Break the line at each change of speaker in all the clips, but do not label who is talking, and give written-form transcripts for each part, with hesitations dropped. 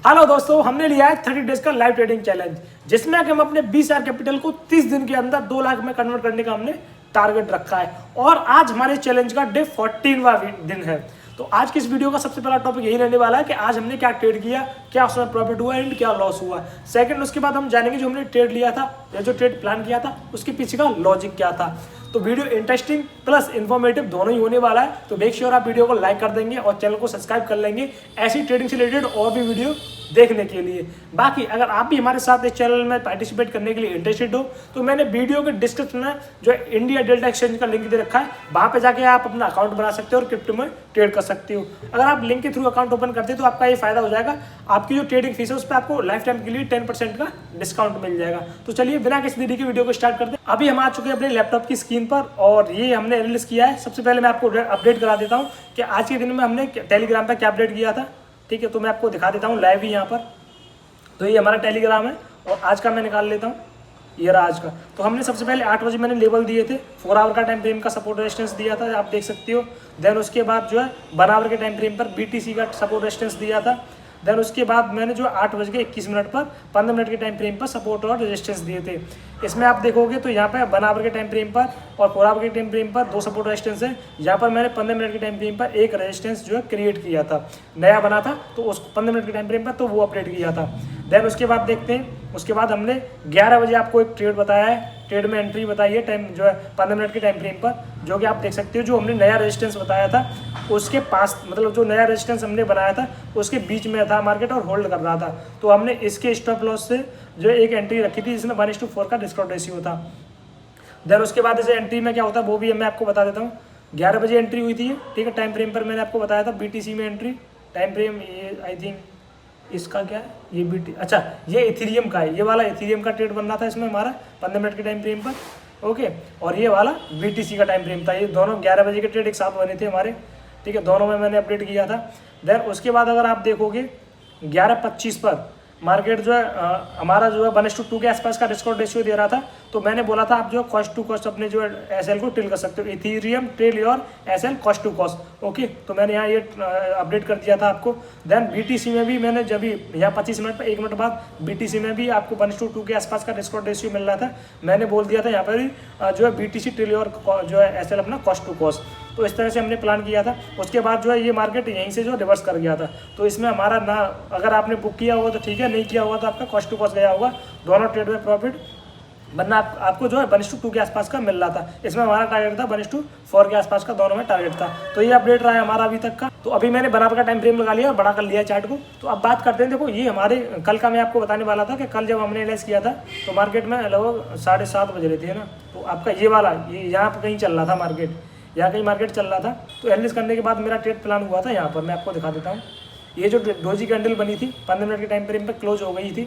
Hello दोस्तों, हमने लिया है 30 डेज का लाइव ट्रेडिंग चैलेंज, जिसमें कि हम अपने 20,000 कैपिटल को 30 दिन के अंदर 2 लाख में कन्वर्ट करने का हमने टारगेट रखा है। और आज हमारे चैलेंज का डे 14वां दिन है। तो आज की इस वीडियो का सबसे पहला टॉपिक यही रहने वाला है कि आज हमने क्या ट्रेड किया, क्या उसमें प्रॉफिट हुआ एंड क्या लॉस हुआ। सेकंड, उसके बाद हम जानेंगे जो हमने ट्रेड लिया था या जो ट्रेड प्लान किया था उसके पीछे का लॉजिक क्या था। तो वीडियो इंटरेस्टिंग प्लस इन्फॉर्मेटिव दोनों ही होने वाला है। तो मेक श्योर आप वीडियो को लाइक कर देंगे और चैनल को सब्सक्राइब कर लेंगे ऐसी ट्रेडिंग से रिलेटेड और भी वीडियो देखने के लिए। बाकी अगर आप भी हमारे साथ इस चैनल में पार्टिसिपेट करने के लिए इंटरेस्टेड हो तो मैंने वीडियो के डिस्क्रिप्शन में जो इंडिया डेल्टा एक्सचेंज का लिंक दे रखा है, वहां पे जाके आप अपना अकाउंट बना सकते हो और क्रिप्टो में ट्रेड कर सकते हो। अगर आप लिंक के थ्रू अकाउंट ओपन करते हो तो आपका ये फायदा हो जाएगा, आपकी जो ट्रेडिंग फीस है उस पर आपको लाइफ टाइम के लिए 10% का डिस्काउंट मिल जाएगा। तो चलिए बिना किसी देरी के वीडियो को स्टार्ट करते हैं। अभी हम आ चुके हैं अपने लैपटॉप की स्क्रीन पर और ये हमने एनालिसिस किया है। सबसे पहले मैं आपको अपडेट करा देता हूँ कि आज के दिन में हमने टेलीग्राम पर क्या अपडेट किया था। ठीक है, तो मैं आपको दिखा देता हूँ लाइव ही यहाँ पर। तो ये हमारा टेलीग्राम है और आज का मैं निकाल लेता हूँ, ये रहा आज का। तो हमने सबसे पहले 8 बजे मैंने लेवल दिए थे, 4 आवर का टाइम फ्रेम का सपोर्ट रेजिस्टेंस दिया था, आप देख सकते हो। देन उसके बाद जो है 1 आवर के टाइम फ्रेम पर BTC का सपोर्ट रेजिस्टेंस दिया था। देन उसके बाद मैंने जो 8:21 पर 15 मिनट के टाइम फ्रेम पर सपोर्ट और रेजिस्टेंस दिए थे। इसमें आप देखोगे तो यहाँ पर 1 आवर के टाइम फ्रेम पर और 4 आवर के टाइम फ्रेम पर 2 सपोर्ट रेजिस्टेंस है। यहाँ पर मैंने 15 मिनट के टाइम फ्रेम पर एक रेजिस्टेंस जो है क्रिएट किया था, नया बना था, तो उस 15 मिनट के टाइम फ्रेम पर तो वो अपडेट किया था। देन उसके बाद देखते हैं, उसके बाद हमने 11 बजे आपको एक ट्रेड बताया है, ट्रेड में एंट्री बताई है टाइम जो है 15 मिनट के टाइम फ्रेम पर, जो कि आप देख सकते हो। जो हमने नया रेजिस्टेंस बताया था उसके पास, मतलब जो नया रेजिस्टेंस हमने बनाया था उसके बीच में था मार्केट और होल्ड कर रहा था। तो हमने इसके स्टॉप लॉस से जो एक एंट्री रखी थी जिसमें 1:4 का डिस्काउंट रेशियो था। देन उसके बाद इसे एंट्री में क्या होता है वो भी मैं आपको बता देता हूँ। 11 बजे एंट्री हुई थी, ठीक है, टाइम फ्रेम पर मैंने आपको बताया था। BTC में एंट्री टाइम फ्रेम ये आई थिंक इसका क्या है, ये BT, अच्छा ये इथेरियम का है, ये वाला इथेरियम का ट्रेड बन रहा था इसमें हमारा 15 मिनट के टाइम फ्रेम पर। ओके, और ये वाला BTC का टाइम फ्रेम था। ये दोनों 11 बजे के ट्रेड एक साथ बने थे हमारे, ठीक है, दोनों में मैंने अपडेट किया था। देन उसके बाद अगर आप देखोगे 11:25 पर मार्केट जो है हमारा जो है 1:2 के आसपास का डिस्काउंट रेशियो दे रहा था। तो मैंने बोला था आप जो कॉस्ट टू कॉस्ट अपने जो है SL को टिल कर सकते हो, Ethereum till your SL cost to cost. Okay, तो मैंने यहाँ ये अपडेट कर दिया था आपको। देन BTC में भी मैंने जब यहाँ 25 मिनट पर 1 मिनट बाद BTC में भी आपको 1:2 के आसपास का डिस्काउंट रेशियो मिल रहा था। मैंने बोल दिया था यहाँ पर जो है BTC टिल योर जो है SL अपना कॉस्ट टू कॉस्ट। तो इस तरह से हमने प्लान किया था। उसके बाद जो है ये मार्केट यहीं से जो रिवर्स कर गया था। तो इसमें हमारा ना, अगर आपने बुक किया होगा तो ठीक है, नहीं किया होगा तो आपका कॉस्ट टू कॉस्ट गया होगा, दोनों ट्रेड में प्रॉफिट, वरना आपको जो है 1:2 के आसपास का मिल रहा था। इसमें हमारा टारगेट था 1:4 के आसपास का, दोनों में टारगेट था। तो ये अपडेट रहा है हमारा अभी तक का। तो अभी मैंने बराबर का टाइम फ्रेम लगा लिया और बड़ा कर लिया चार्ट को। तो अब बात करते हैं, देखो ये हमारे कल का मैं आपको बताने वाला था कि कल जब हमने एनालाइज किया था तो मार्केट में लगभग 7:30 बज रहे थे ना। तो आपका ये वाला ये यहाँ पर कहीं चल रहा था मार्केट, यहाँ कहीं मार्केट चल रहा था। तो एनालिसिस करने के बाद मेरा ट्रेड प्लान हुआ था, यहाँ पर मैं आपको दिखा देता हूँ। ये जो डोजी कैंडल बनी थी 15 मिनट के टाइम फ्रेम पर क्लोज हो गई थी,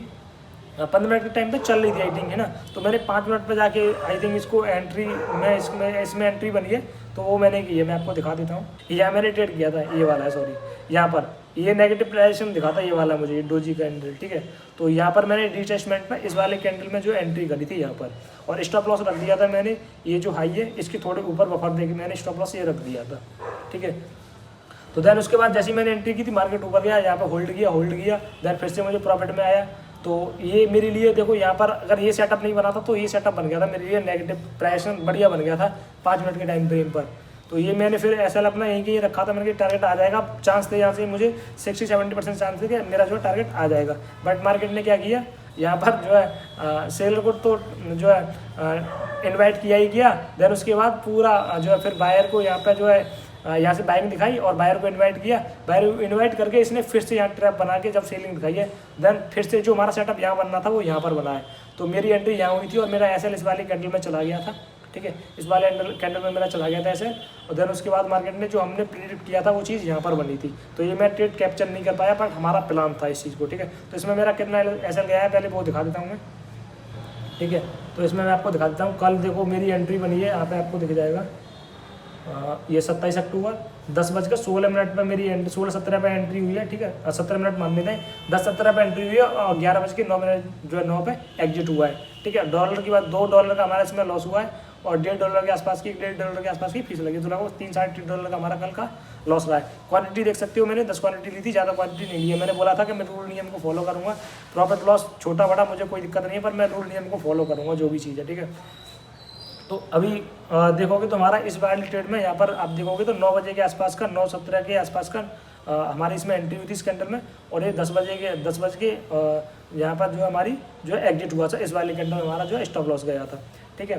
15 मिनट के टाइम पे चल रही थी आई थिंक, है ना। तो मैंने 5 मिनट पे जाके आई थिंक इसको एंट्री में इसमें एंट्री बनी है, तो वो मैंने की है, मैं आपको दिखा देता हूँ। यहाँ मैंने ट्रेड किया था, ये वाला है, सॉरी, यहाँ पर ये नेगेटिव प्राइसेशन दिखाता है, ये वाला मुझे, ये डोजी कैंडल, ठीक है। तो यहाँ पर मैंने रिटेस्टमेंट में इस वाले कैंडल में जो एंट्री करी थी यहाँ पर, और स्टॉप लॉस रख दिया था मैंने, ये जो हाई है इसके थोड़े ऊपर बफर देके मैंने स्टॉप लॉस ये रख दिया था, ठीक है। तो देन उसके बाद जैसे ही मैंने एंट्री की थी मार्केट ऊपर गया, यहाँ पर होल्ड किया, देन फिर से मुझे प्रॉफिट में आया। तो ये मेरे लिए देखो, यहाँ पर अगर ये सेटअप नहीं बना था तो ये सेटअप बन गया था मेरे लिए, नेगेटिव प्राइस बढ़िया बन गया था 5 मिनट के टाइम फ्रेम पर। तो ये मैंने फिर SL अपना यहीं कहीं रखा था, मैंने टारगेट आ जाएगा, चांस थे यहाँ से मुझे 60-70% चांस थे कि मेरा जो टारगेट आ जाएगा। बट मार्केट ने क्या किया, यहाँ पर जो है सेलर को तो जो है इन्वाइट किया ही किया। देन उसके बाद पूरा जो है फिर बायर को यहाँ पर जो है यहाँ से बाइंग दिखाई और बायर को इनवाइट किया। बायर को इनवाइट करके इसने फिर से यहाँ ट्रैप बना के जब सेलिंग दिखाई है, देन फिर से जो हमारा सेटअप यहाँ बनना था वो यहाँ पर बना है। तो मेरी एंट्री यहाँ हुई थी और मेरा SL इस वाले कैंडल में चला गया था, ठीक है, इस वाले कैंडल में मेरा चला गया था SL। और देन उसके बाद मार्केट ने जो हमने प्रेडिक्ट किया था वो चीज़ यहाँ पर बनी थी। तो ये मैं ट्रेड कैप्चर नहीं कर पाया, बट हमारा प्लान था इस चीज़ को, ठीक है। तो इसमें मेरा कितना SL गया है पहले वो दिखा देता हूँ मैं, ठीक है। तो इसमें मैं आपको दिखा देता हूँ, कल देखो मेरी एंट्री बनी है, यहाँ पर आपको दिख जाएगा। ये 27 अक्टूबर 10:16 पर मेरी 16:17 पर एंट्री हुई है, ठीक है, 17 मिनट मान लेते हैं, 10:17 पर एंट्री हुई है और 11:09 जो है 9 पे एग्जिट हुआ है, ठीक है। डॉलर की बात, $2 का हमारा इसमें लॉस हुआ है और $1.5 के आसपास की $1.5 के आसपास की फीस लगी, तो लगभग $3-3.5 का हमारा कल का लॉस रहा है। क्वांटिटी देख सकते हो, मैंने 10 क्वांटिटी ली थी, ज़्यादा क्वांटिटी नहीं ली है। मैंने बोला था कि मैं रूल नियम को फॉलो करूँगा, प्रॉफिट लॉस छोटा बड़ा मुझे कोई दिक्कत नहीं है, पर मैं रूल नियम को फॉलो करूँगा जो भी चीज़ है, ठीक है। तो अभी देखोगे तो हमारा इस वाली ट्रेड में यहाँ पर आप देखोगे तो 9 बजे के आसपास का, 9:17 के आसपास का हमारी इसमें एंट्री हुई थी इस कैंडल में, और ये 10 बज के यहाँ पर जो हमारी जो एग्जिट हुआ था इस वाली कैंडल में हमारा जो स्टॉप लॉस गया था, ठीक है।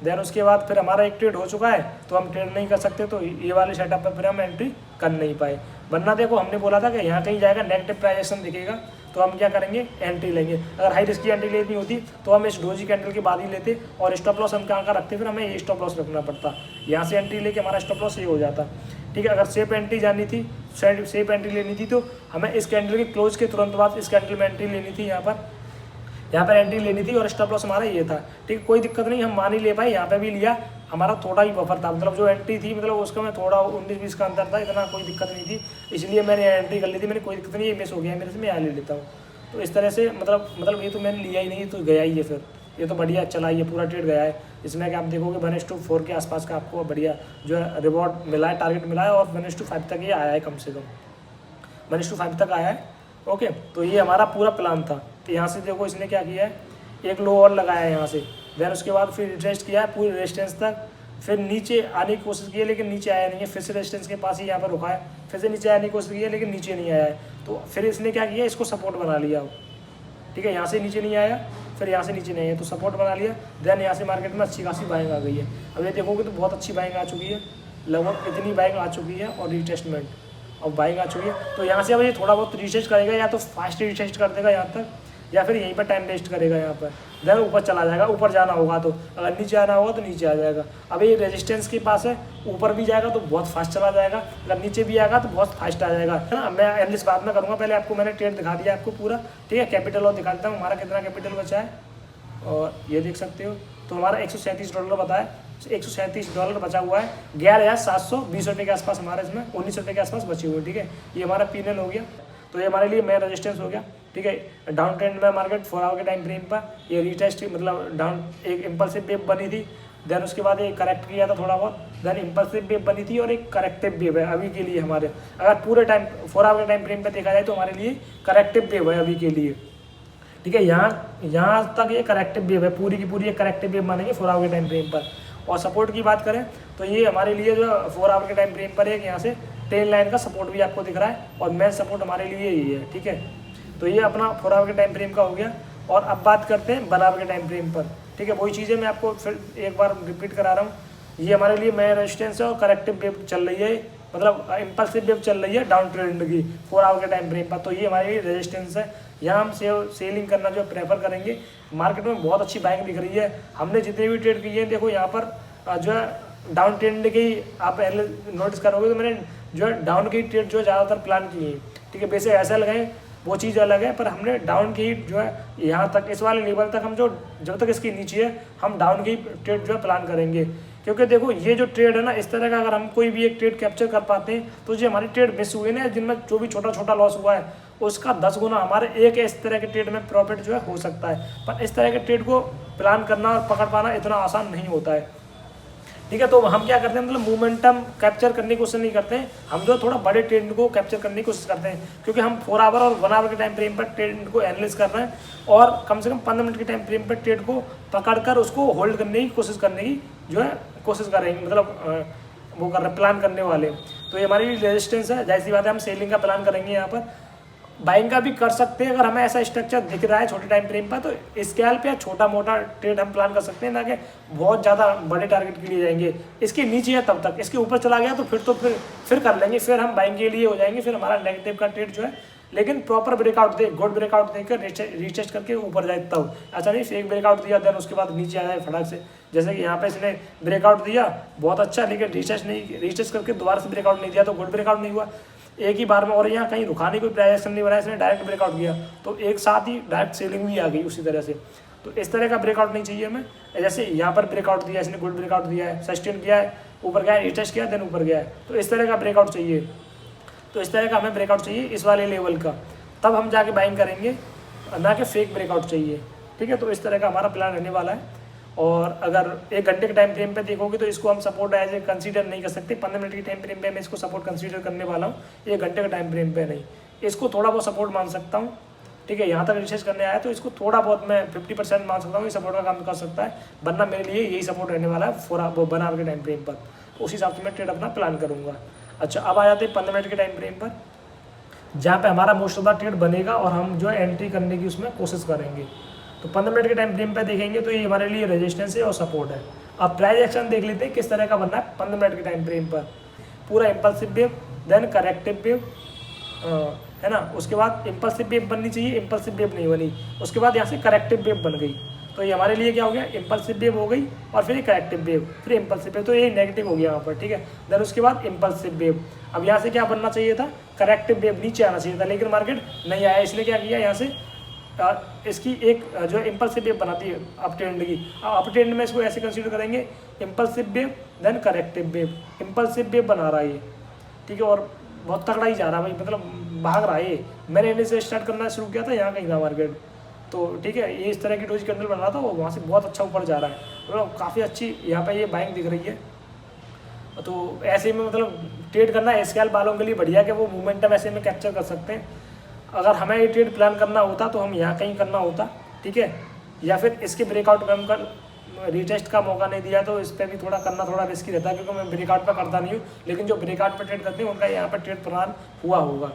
देन उसके बाद फिर हमारा एक ट्रेड हो चुका है, तो हम ट्रेड नहीं कर सकते, तो ये वाले सेटअप पर फिर हम एंट्री कर नहीं पाए। वरना देखो हमने बोला था कि यहाँ कहीं जाएगा नेगेटिव प्राइजेशन दिखेगा तो हम क्या करेंगे, एंट्री लेंगे। अगर हाई रिस्क की एंट्री लेनी होती तो हम इस डोजी कैंडल के बाद ही लेते, और स्टॉप लॉस हम कहाँ का रखते, फिर हमें ये स्टॉप लॉस रखना पड़ता। यहाँ से एंट्री लेके हमारा स्टॉप लॉस ये हो जाता, ठीक है। अगर सेफ एंट्री जानी थी, सेफ एंट्री लेनी थी, तो हमें इस कैंडल के क्लोज के तुरंत बाद इस कैंडल में एंट्री लेनी थी, यहाँ पर एंट्री लेनी थी, और स्टॉप लॉस हमारा ये था, ठीक है। कोई दिक्कत नहीं, हम मान ही ले पाए, यहाँ पे भी लिया, हमारा थोड़ा ही बफर था, मतलब जो एंट्री थी मतलब उसका में थोड़ा 19-20 का अंतर था, इतना कोई दिक्कत नहीं थी, इसलिए मैंने एंट्री कर ली थी। मैंने कोई दिक्कत नहीं, ये मिस हो गया मेरे से, मैं यहाँ ले लेता हूँ। तो इस तरह से मतलब ये तो मैंने लिया ही नहीं, तो गया ही है, फिर ये तो बढ़िया चला, ये पूरा ट्रेड गया है। इसमें क्या आप देखोगे 1:4 के आसपास का आपको बढ़िया जो है रिवॉर्ड मिला है, टारगेट मिला है, और 1:5 तक ये आया है, कम से कम 1:5 तक आया है, ओके। तो ये हमारा पूरा प्लान था। तो यहाँ से देखो इसने क्या किया है, एक लो और लगाया है यहाँ से, देन उसके बाद फिर रिटेस्ट किया है पूरी रेजिस्टेंस तक, फिर नीचे आने की कोशिश की है लेकिन नीचे आया नहीं है, फिर से रेजिस्टेंस के पास ही यहाँ पर रुका है, फिर से नीचे आने की कोशिश की है लेकिन नीचे नहीं आया है। तो फिर इसने क्या किया, इसको सपोर्ट बना लिया, ठीक है। यहाँ से नीचे नहीं आया, फिर यहाँ से नीचे नहीं आया, तो सपोर्ट बना लिया। देन यहाँ से मार्केट में अच्छी खासी बाइंग आ गई है। अब ये देखोगे तो बहुत अच्छी बाइंग आ चुकी है, लगभग इतनी बाइंग आ चुकी है, और रिटेस्टमेंट और बाइंग आ चुकी है। तो यहाँ से अब ये थोड़ा बहुत रिटेस्ट करेगा, या तो फास्ट रिटेस्ट कर देगा यहाँ तक, या फिर यहीं पर टाइम वेस्ट करेगा यहाँ पर, देन ऊपर चला जाएगा। ऊपर जाना होगा तो, अगर नीचे आना होगा तो नीचे आ जाएगा। अब ये रेजिस्टेंस के पास है, ऊपर भी जाएगा तो बहुत फास्ट चला जाएगा, अगर नीचे भी आएगा तो बहुत फास्ट आ जाएगा, है ना। मैं एनालिसिस बाद में करूँगा, पहले आपको मैंने ट्रेड दिखा दिया आपको पूरा, ठीक है। कैपिटल और दिखा देता हूँ, हमारा कितना कैपिटल बचा है, और ये देख सकते हो। तो हमारा $137 बताया, $137 बचा हुआ है, $11,720 के आसपास हमारे इसमें $19 के आसपास बचे हुए, ठीक है। ये हमारा पीएनएल हो गया, तो ये हमारे लिए मेन रेजिस्टेंस हो गया, ठीक है। डाउन ट्रेंड में मार्केट 4 आवर के टाइम फ्रेम पर ये रिटेस्ट, मतलब डाउन एक इम्पल्सिव वेव बनी थी, देन उसके बाद ये करेक्ट किया था थोड़ा बहुत, देन इम्पल्सिव वेव बनी थी, और एक करेक्टिव वेव है अभी के लिए हमारे। अगर पूरे टाइम 4 आवर के टाइम फ्रेम पर देखा जाए तो हमारे लिए करेक्टिव वेव है अभी के लिए, ठीक है। यहाँ तक ये करेक्टिव वेव है, पूरी की पूरी एक करेक्टिव वेव मानेंगे 4 आवर के टाइम फ्रेम पर। और सपोर्ट की बात करें तो ये हमारे लिए जो 4 आवर के टाइम फ्रेम पर एक यहाँ से ट्रेन लाइन का सपोर्ट भी आपको दिख रहा है, और मेन सपोर्ट हमारे लिए यही है, ठीक है। तो ये अपना 4 आवर के टाइम फ्रेम का हो गया। और अब बात करते हैं 1 आवर के टाइम फ्रेम पर, ठीक है। वही चीज़ें मैं आपको फिर एक बार रिपीट करा रहा हूँ। ये हमारे लिए मेन रेजिस्टेंस है, और करेक्टिव वेव चल रही है, मतलब इम्पल्सिव वेव चल रही है डाउन ट्रेंड की 4 आवर के टाइम फ्रेम पर। तो ये हमारे लिए रेजिस्टेंस है, यहाँ हम सेलिंग करना जो प्रेफर करेंगे। मार्केट में बहुत अच्छी बाइंग दिख रही है, हमने जितने भी ट्रेड किए हैं, देखो यहाँ पर जो है डाउन ट्रेंड की आप नोटिस करोगे तो मैंने जो है डाउन की ट्रेड जो ज़्यादातर प्लान की है, ठीक है। वैसे ऐसा लगाए वो चीज़ अलग है, पर हमने डाउन की जो है यहाँ तक इस वाले लेवल तक हम जो जब तक इसके नीचे है हम डाउन की ट्रेड जो है प्लान करेंगे। क्योंकि देखो ये जो ट्रेड है ना, इस तरह का अगर हम कोई भी एक ट्रेड कैप्चर कर पाते हैं तो जो हमारी ट्रेड मिस हुई ना, जिनमें जो भी छोटा छोटा लॉस हुआ है उसका 10 गुना हमारे एक इस तरह के ट्रेड में प्रॉफिट जो है हो सकता है। पर इस तरह के ट्रेड को प्लान करना और पकड़ पाना इतना आसान नहीं होता है, ठीक है। तो हम क्या करते हैं, मतलब मोमेंटम कैप्चर करने की कोशिश नहीं करते हैं, हम जो थोड़ा बड़े ट्रेंड को कैप्चर करने की कोशिश करते हैं। क्योंकि हम 4 आवर और 1 आवर के टाइम फ्रेम पर ट्रेंड को एनालिस कर रहे हैं, और कम से कम 15 मिनट के टाइम फ्रेम पर ट्रेड को पकड़कर उसको होल्ड करने की कोशिश करने की जो है कोशिश करेंगे, मतलब वो कर रहे प्लान करने वाले। तो ये हमारी रेजिस्टेंस है, जाहिर सी बात है हम सेलिंग का प्लान करेंगे, यहाँ पर बाइंग का भी कर सकते हैं। अगर हमें ऐसा स्ट्रक्चर दिख रहा है छोटे टाइम फ्रेम पर तो स्केल पे छोटा मोटा ट्रेड हम प्लान कर सकते हैं, ना कि बहुत ज़्यादा बड़े टारगेट के लिए जाएंगे। इसके नीचे है तब तक, इसके ऊपर चला गया तो फिर कर लेंगे, फिर हम बाइंग के लिए हो जाएंगे, फिर हमारा नेगेटिव का ट्रेड जो है, लेकिन प्रॉपर ब्रेकआउट दे, गुड ब्रेकआउट देकर रिटेस्ट करके ऊपर जाए तब। ऐसा नहीं फेक ब्रेकआउट दिया देन उसके बाद नीचे आ जाए फटाक से, जैसे कि यहाँ पे इसने ब्रेकआउट दिया बहुत अच्छा, लेकिन रिटेस्ट करके दोबारा से ब्रेकआउट नहीं दिया तो गुड ब्रेकआउट नहीं हुआ एक ही बार में। और यहाँ कहीं रुकाने कोई प्राइजेशन नहीं बनाया, इसने डायरेक्ट ब्रेकआउट किया तो एक साथ ही डायरेक्ट सेलिंग भी आ गई उसी तरह से। तो इस तरह का ब्रेकआउट नहीं चाहिए हमें। जैसे यहाँ पर ब्रेकआउट दिया, इसने गुड ब्रेकआउट दिया है, सस्टेन किया है, ऊपर गया है, रिटेस्ट किया देन ऊपर गया है, तो इस तरह का ब्रेकआउट चाहिए। तो इस तरह का हमें ब्रेकआउट चाहिए इस वाले लेवल का, तब हम जाके बाइंग करेंगे, ना कि फेक ब्रेकआउट चाहिए, ठीक है। तो इस तरह का हमारा प्लान रहने वाला है। और अगर 1 घंटे के टाइम फ्रेम पे देखोगे तो इसको हम सपोर्ट एज ए कंसीडर नहीं कर सकते। 15 मिनट के टाइम फ्रेम पे मैं इसको सपोर्ट कंसीडर करने वाला हूँ, 1 घंटे के टाइम फ्रेम पे नहीं। इसको थोड़ा बहुत सपोर्ट मान सकता हूँ, ठीक है। यहाँ तक रिसर्च करने आया तो इसको थोड़ा बहुत मैं 50% मान सकता हूँ, ये सपोर्ट का काम कर सकता है, वरना मेरे लिए यही सपोर्ट रहने वाला है 1 आवर के टाइम फ्रेम पर। उस हिसाब से मैं ट्रेड अपना प्लान करूँगा। अच्छा, अब आ जाते हैं 15 मिनट के टाइम फ्रेम पर, जहाँ पे हमारा मोस्ट ऑफ द ट्रेड बनेगा और हम जो है एंट्री करने की उसमें कोशिश करेंगे। तो 15 मिनट के टाइम फ्रेम पे देखेंगे तो ये हमारे लिए रेजिस्टेंस है और सपोर्ट है। अब प्राइस एक्शन देख लेते हैं किस तरह का बनना है 15 मिनट के टाइम फ्रेम पर। पूरा impulsive wave, then corrective wave, है ना। उसके बाद इम्पल्सिव वेव बननी चाहिए, इम्पल्सिव वेव नहीं बनी, उसके बाद यहाँ से करेक्टिव वेव बन गई। तो ये हमारे लिए क्या हो गया, इम्पल्सिव वेव हो गई और फिर करेक्टिव वेव, फिर इम्पल्सिव वेव, तो ये नेगेटिव हो गया यहाँ पर, ठीक है। देन उसके बाद इम्पल्सिव वेव। अब यहाँ से क्या बनना चाहिए था, करेक्टिव वेव, नीचे आना चाहिए था, लेकिन मार्केट नहीं आया, इसलिए क्या किया यहाँ से इसकी एक जो इम्पल्सिव वेव बनाती है अप ट्रेंड की। अप ट्रेंड में इसको ऐसे कंसीडर करेंगे, impulsive wave then corrective wave, impulsive wave बना रहा है ये, ठीक है। और बहुत तगड़ा ही जा रहा है भाई, मतलब भाग रहा है ये। मैंने इन्हें से स्टार्ट करना शुरू किया था, यहाँ कहीं था मार्केट, तो ठीक है, ये इस तरह की डोज कैंडल बन रहा था, वो वहाँ से बहुत अच्छा ऊपर जा रहा है, मतलब काफ़ी अच्छी यहाँ पे ये बाइंग दिख रही है। तो ऐसे में मतलब ट्रेड करना स्कैल्प वालों के लिए बढ़िया है कि वो मोमेंटम ऐसे में कैप्चर कर सकते हैं। अगर हमें ये ट्रेड प्लान करना होता तो हम यहाँ कहीं करना होता, ठीक है, या फिर इसके ब्रेकआउट में हम कर रीटेस्ट का मौका नहीं दिया तो इस पर भी थोड़ा करना थोड़ा रिस्की रहता है, क्योंकि मैं ब्रेकआउट पर करता नहीं हूँ, लेकिन जो ब्रेकआउट पर ट्रेड करते हैं उनका यहाँ पर ट्रेड प्लान हुआ होगा।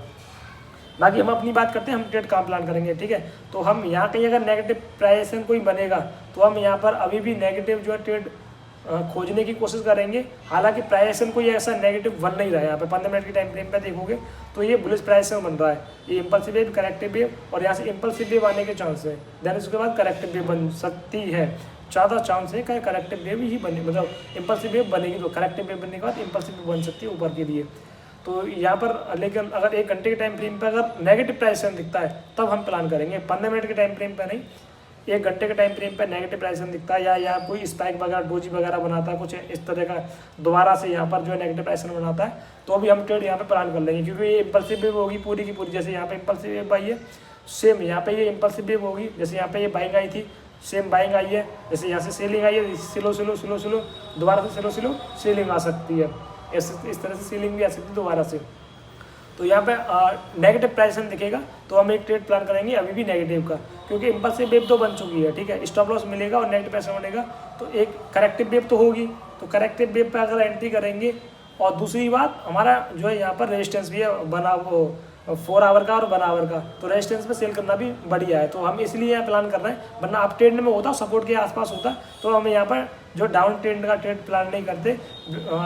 बाकी हम अपनी बात करते हैं, हम ट्रेड कहाँ प्लान करेंगे, ठीक है। तो हम यहाँ कहीं अगर नेगेटिव प्राइस कोई बनेगा तो हम यहाँ पर अभी भी नेगेटिव जो है ट्रेड खोजने की कोशिश करेंगे। हालांकि प्राइस कोई ऐसा नेगेटिव बन नहीं रहा है, यहाँ पे 15 मिनट के टाइम फ्रेम पे देखोगे तो ये बुलिश प्राइस बन रहा है, ये इम्पल्सिव वेव, करेक्टिव वेव, और यहाँ से इम्पल्सिव वेव आने के चांस है। देन उसके बाद करेक्टिव वेव बन सकती है, ज़्यादा चांस है कि करेक्टिव वेव ही बने, मतलब इम्पल्सिव वेव बनेगी तो करेक्टिव वेव बनने के बाद इम्पल्सिव वेव बन सकती है ऊपर के लिए। तो यहाँ पर लेकिन अगर 1 घंटे के टाइम फ्रेम पर अगर नेगेटिव प्राइस दिखता है तब हम प्लान करेंगे, 15 मिनट के टाइम फ्रेम पर नहीं। 1 घंटे के टाइम फ्रेम पर नेगेटिव प्राइस दिखता है या कोई स्पाइक वगैरह डोजी वगैरह बनाता है, कुछ इस तरह का दोबारा से यहाँ पर जो है नेगेटिव प्राइस बनाता है, तो भी हम ट्रेड यहाँ पे प्लान कर लेंगे, क्योंकि ये इम्पल्सिव वेव होगी पूरी की पूरी। जैसे यहाँ पे इम्पल्सिव वेव आई है, सेम यहाँ पे ये इम्पल्सिव वेव होगी। जैसे यहाँ पे ये बाइंग आई थी, सेम बाइंग आई है। जैसे यहाँ से सेलिंग आई है, स्लो स्लो स्लो स्लो दोबारा से स्लो स्लो सेलिंग आ सकती है, इस तरह से सेलिंग भी आ सकती है दोबारा से। तो यहाँ पे नेगेटिव प्राइस दिखेगा तो हम एक ट्रेड प्लान करेंगे अभी भी नेगेटिव का, क्योंकि इम्पल्सिव वेव तो बन चुकी है, ठीक है। स्टॉप लॉस मिलेगा और नेगेटिव प्राइस बनेगा, तो एक करेक्टिव वेव तो होगी, तो करेक्टिव वेव पे अगर एंट्री करेंगे। और दूसरी बात, हमारा जो है यहाँ पर रेजिस्टेंस भी है बना, वो 4 आवर का और 1 आवर का, तो रेजिस्टेंस पे सेल करना भी बढ़िया है। तो हम इसलिए यहाँ प्लान कर रहे हैं, वरना अप ट्रेंड में होता सपोर्ट के आसपास होता तो हम यहाँ पर जो डाउन ट्रेंड का ट्रेड प्लान नहीं करते,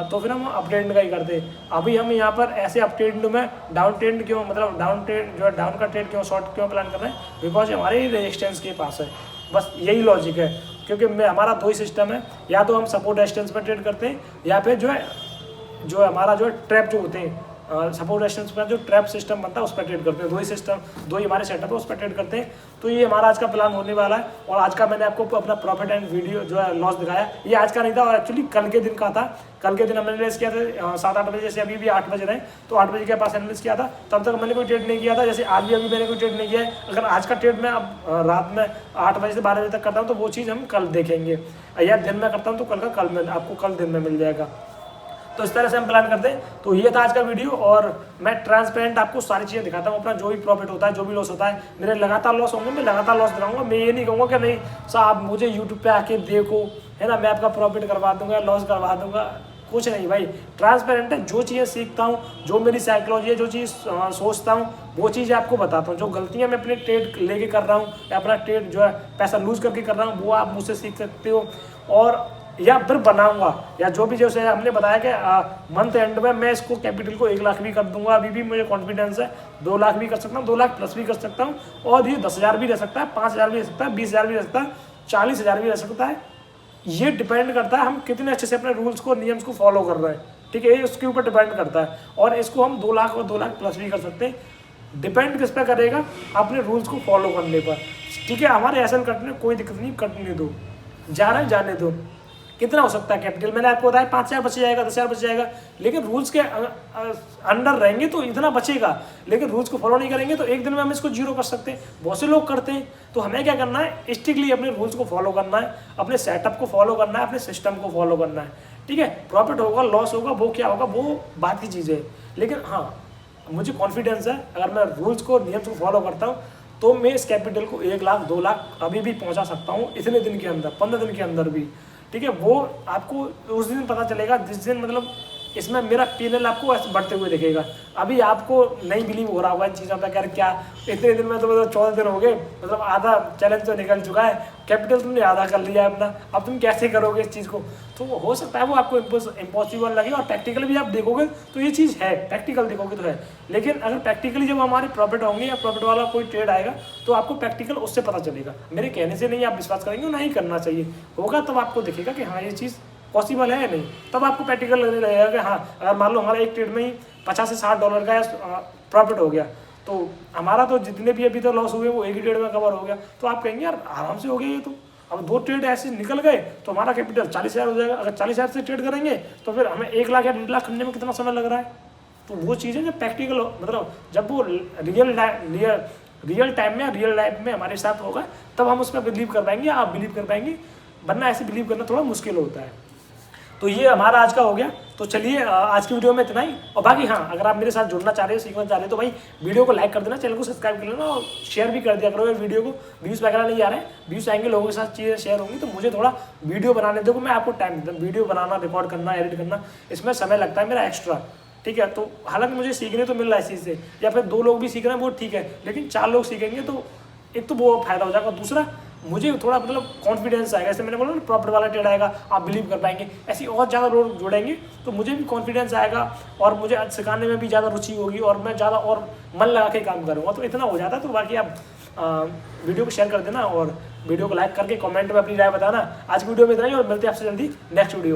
तो फिर हम अप ट्रेंड का ही करते। अभी हम यहाँ पर ऐसे अप ट्रेंड में डाउन ट्रेंड क्यों, मतलब डाउन ट्रेंड जो है डाउन का ट्रेड क्यों, शॉर्ट क्यों प्लान कर रहे हैं, बिकॉज हमारे रेजिस्टेंस के पास है, बस यही लॉजिक है। क्योंकि हमारा 2 ही सिस्टम है, या तो हम सपोर्ट रेजिस्टेंस पर ट्रेड करते हैं, या फिर जो है हमारा जो है ट्रैप जो होते हैं, सपोर्ट रेजिस्टेंस पर जो ट्रैप सिस्टम बनता है उस पर ट्रेड करते हैं। 2 ही सिस्टम, 2 ही हमारे सेटअप है, उस पर ट्रेड करते हैं। तो ये हमारा आज का प्लान होने वाला है। और आज का मैंने आपको अपना प्रॉफिट एंड वीडियो जो है लॉस दिखाया, ये आज का नहीं था, और एक्चुअली कल के दिन का था। कल के दिन हमने एनालिस किया था 7-8 बजे, जैसे अभी भी 8 बज रहे हैं, तो 8 बजे के पास एनालिस किया था, तब तक मैंने कोई ट्रेड नहीं किया था। जैसे आज भी अभी मैंने कोई ट्रेड नहीं किया है। अगर आज का ट्रेड मैं अब रात में 8 बजे से 12 बजे तक करता हूँ तो वो चीज़ हम कल देखेंगे, या दिन में करता हूँ तो कल का कल में आपको कल दिन में मिल जाएगा। तो इस तरह से हम प्लान करते हैं। तो ये था आज का वीडियो, और मैं ट्रांसपेरेंट आपको सारी चीज़ें दिखाता हूँ, अपना जो भी प्रॉफिट होता है, जो भी लॉस होता है। मेरे लगातार लॉस होंगे, मैं लगातार लॉस दिखाऊंगा। मैं ये नहीं कहूँगा कि नहीं साहब मुझे यूट्यूब पे आके देखो, है ना, मैं आपका प्रॉफिट करवा दूंगा, लॉस करवा दूंगा, कुछ नहीं भाई। ट्रांसपेरेंट है, जो चीज़ें सीखता हूँ, जो मेरी साइकोलॉजी है, जो चीज़ सोचता हूँ, वो चीज़ें आपको बताता हूँ। जो गलतियाँ मैं अपने ट्रेड लेके कर रहा हूँ, या अपना ट्रेड जो है पैसा लूज करके कर रहा हूँ, वो आप मुझसे सीख सकते हो। और या फिर बनाऊंगा, या जो भी जैसे हमने बताया कि मंथ एंड में मैं इसको कैपिटल को 1 लाख भी कर दूंगा। अभी भी मुझे कॉन्फिडेंस है, 2 लाख भी कर सकता हूँ, 2 लाख प्लस भी कर सकता हूँ, और ये 10,000 भी रह सकता है, 5,000 भी रह सकता है, 20,000 भी रह सकता है, 40,000 भी रह सकता है। ये डिपेंड करता है हम कितने अच्छे से अपने रूल्स को, नियम्स को फॉलो कर रहे हैं, ठीक है, ये उसके ऊपर डिपेंड करता है। और इसको हम 2 लाख और 2 लाख प्लस भी कर सकते हैं, डिपेंड किस पे करेगा, अपने रूल्स को फॉलो करने पर, ठीक है। हमारे एसएल कटने कोई दिक्कत नहीं, कटने दो, जा रहे हैं जाने दो, कितना हो सकता है कैपिटल, मैंने आपको बताया 5,000 बच जाएगा, 10,000 बच जाएगा, लेकिन रूल्स के अंडर रहेंगे तो इतना बचेगा, लेकिन रूल्स को फॉलो नहीं करेंगे तो एक दिन में हम इसको जीरो कर सकते हैं। बहुत से लोग करते हैं, तो हमें क्या करना है, स्ट्रिक्टली अपने रूल्स को फॉलो करना है, अपने सेटअप को फॉलो करना है, अपने सिस्टम को फॉलो करना है, ठीक है। प्रॉफिट होगा लॉस होगा वो क्या होगा वो बात की चीज़ है, लेकिन हाँ मुझे कॉन्फिडेंस है अगर मैं रूल्स को नियम को फॉलो करता हूँ तो मैं इस कैपिटल को 1 लाख 2 लाख अभी भी पहुँचा सकता हूँ इतने दिन के अंदर, 15 दिन के अंदर भी, ठीक है। वो आपको उस दिन पता चलेगा जिस दिन मतलब इसमें मेरा P&L आपको ऐसे बढ़ते हुए दिखेगा। अभी आपको नहीं बिलीव हो रहा होगा इन चीज़ों पर, यार क्या इतने दिन में तो मतलब 14 दिन हो गए, मतलब आधा चैलेंज तो निकल चुका है, कैपिटल तुमने आधा कर लिया है अपना, अब तुम कैसे करोगे इस चीज़ को। तो हो सकता है वो आपको इम्पॉसिबल लगे, और प्रैक्टिकली भी आप देखोगे तो ये चीज़ है, प्रैक्टिकल देखोगे तो है। लेकिन अगर प्रैक्टिकली जब हमारे प्रॉफिट होंगे या प्रॉफिट वाला कोई ट्रेड आएगा तो आपको प्रैक्टिकल उससे पता चलेगा, मेरे कहने से नहीं आप विश्वास करेंगे, ना ही करना चाहिए, होगा तब आपको दिखेगा कि हाँ ये चीज़ पॉसिबल है या नहीं, तब आपको प्रैक्टिकल लगने लगेगा कि हाँ अगर मान लो हमारा एक ट्रेड में ही 50 से 60 डॉलर का प्रॉफिट हो गया, तो हमारा तो जितने भी अभी तक लॉस हुए वो एक ही ट्रेड में कवर हो गया, तो आप कहेंगे यार आराम से हो गया ये तो, अब 2 ट्रेड ऐसे निकल गए तो हमारा कैपिटल 40,000 हो जाएगा। अगर 40,000 से ट्रेड करेंगे तो फिर हमें 1 लाख या 1.5 लाख करने में कितना समय लग रहा है। तो वो चीज़ें जब प्रैक्टिकल मतलब जब वो रियल टाइम में रियल लाइफ में हमारे साथ होगा तब हम उस पर बिलीव कर पाएंगे, आप बिलीव कर पाएंगे, वरना ऐसे बिलीव करना थोड़ा मुश्किल होता है। तो ये हमारा आज का हो गया। तो चलिए आज की वीडियो में इतना ही, और बाकी हाँ अगर आप मेरे साथ जुड़ना चाह रहे हो, सीखना चाह रहे हो तो भाई वीडियो को लाइक कर देना, चैनल को सब्सक्राइब कर लेना और शेयर भी कर दिया करो यार वीडियो को। व्यूज़ वगैरह नहीं आ रहे हैं, व्यूज़ आएंगे लोगों के साथ चीज़ें शेयर होंगी तो मुझे थोड़ा वीडियो बनाने दो, मैं आपको टाइम देता हूँ। वीडियो बनाना, रिकॉर्ड करना, एडिट करना, इसमें समय लगता है मेरा एक्स्ट्रा, ठीक है। तो हालांकि मुझे सीखने तो मिल रहा है इस चीज़ से, या फिर 2 लोग भी सीख रहे हैं वो ठीक है, लेकिन 4 लोग सीखेंगे तो एक तो वो फायदा हो जाएगा, दूसरा मुझे थोड़ा मतलब कॉन्फिडेंस आएगा। जैसे मैंने बोला ना प्रॉफिट वाला ट्रेड आएगा आप बिलीव कर पाएंगे, ऐसी और ज़्यादा लोग जुड़ेंगे तो मुझे भी कॉन्फिडेंस आएगा और मुझे सिखाने में भी ज़्यादा रुचि होगी और मैं ज़्यादा और मन लगा के काम करूँगा। तो इतना हो जाता है। तो बाकी आप वीडियो को शेयर कर देना और वीडियो को लाइक करके कमेंट में अपनी राय बताना। आज की वीडियो में इतना ही और मिलते हैं आपसे जल्दी नेक्स्ट वीडियो।